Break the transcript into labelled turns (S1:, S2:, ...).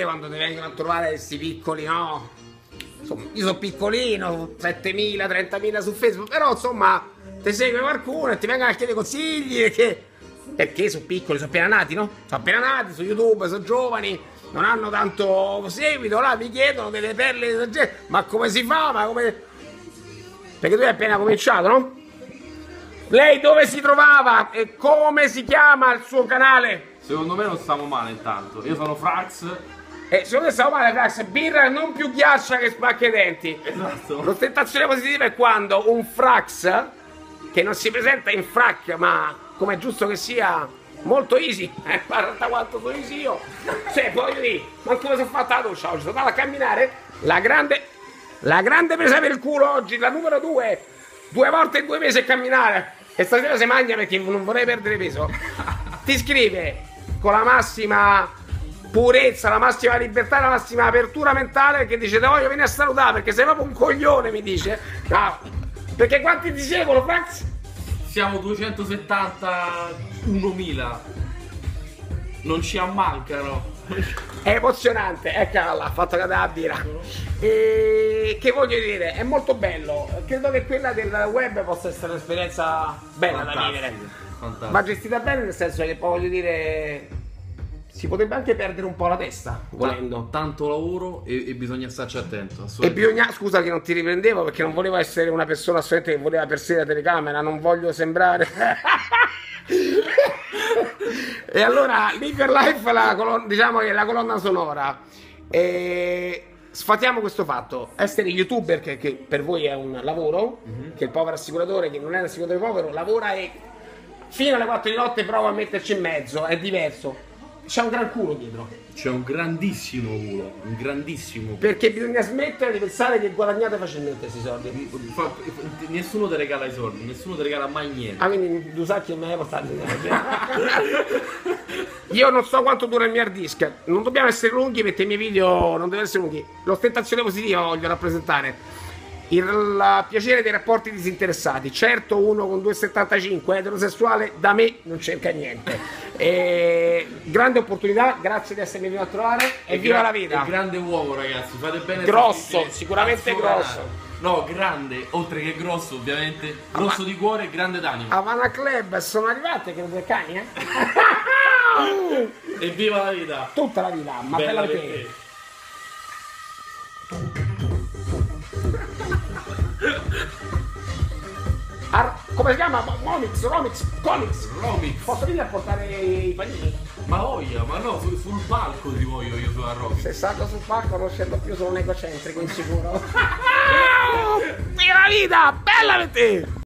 S1: Quando ti vengono a trovare questi piccoli, no? Insomma, io sono piccolino, 7.000, 30.000 su Facebook, però insomma ti segue qualcuno e ti vengono a chiedere consigli perché sono piccoli, sono appena nati, no? Sono appena nati su YouTube, sono giovani, non hanno tanto seguito, là mi chiedono delle perle, ma come si fa? Ma come... Perché tu hai appena cominciato, no? Lei dove si trovava e come si chiama il suo canale?
S2: Secondo me non stiamo male intanto. Io sono Frax.
S1: Secondo me stiamo male, Frax. Birra non più ghiaccia che spacca i denti.
S2: Esatto.
S1: L'ostentazione positiva è quando un Frax, che non si presenta in frac, ma come è giusto che sia, molto easy, guarda quanto sono easy io. Cioè, voglio dire, ma come sono fatta la doccia oggi? Sono andato a camminare, la grande presa per il culo oggi, la numero 2. 2 volte in 2 mesi a camminare. E stasera si mangia perché non vorrei perdere peso. Ti scrive con la massima purezza, la massima libertà, la massima apertura mentale, che dice: te voglio venire a salutare perché sei proprio un coglione, mi dice. No, perché quanti ti seguono, Frax?
S2: Siamo 271.000. Non ci ammancano.
S1: È emozionante, eccola là, ha fatto cadere la birra. E che voglio dire, è molto bello. Credo che quella del web possa essere un'esperienza bella da vivere.
S2: Fantastico.
S1: Ma gestita bene, nel senso che voglio dire, si potrebbe anche perdere un po' la testa volendo.
S2: Tanto lavoro e bisogna starci attento.
S1: E bisogna, scusa che non ti riprendevo perché non volevo essere una persona assolutamente che voleva perseguire la telecamera, non voglio sembrare. E allora Live Your Life, diciamo che è la colonna sonora. Sfatiamo questo fatto: essere youtuber, che per voi è un lavoro, che il povero assicuratore, che non è un assicuratore povero, lavora e fino alle 4 di notte prova a metterci in mezzo, è diverso. C'è un gran culo dietro.
S2: C'è un grandissimo culo, un grandissimo.
S1: Perché bisogna smettere di pensare che guadagnate facilmente questi soldi.
S2: Nessuno ti regala i soldi, nessuno ti regala mai niente.
S1: Ah, quindi due sacchi non me ne portate. Io non so quanto dura il mio hard disk. Non dobbiamo essere lunghi perché i miei video non devono essere lunghi. L'ostentazione positiva voglio rappresentare. Il piacere dei rapporti disinteressati. Certo, uno con 2,75 eterosessuale da me non cerca niente. Grande opportunità, grazie di essermi venuto a trovare e viva la vita.
S2: È grande uomo, ragazzi, fate bene.
S1: Grosso, sicuramente grosso.
S2: No, grande, oltre che grosso, ovviamente. Grosso di cuore e grande d'animo.
S1: Havana Club, sono arrivate che 2 cani,
S2: E viva la vita.
S1: Tutta la vita, ma bella per te. Come si chiama? Romix. Posso venire a portare i panini?
S2: Ma voglia, ma no, sul palco ti voglio io su Romix.
S1: Se salgo sul palco non scendo più, sono un egocentrico insicuro. Viva la vita, bella per te!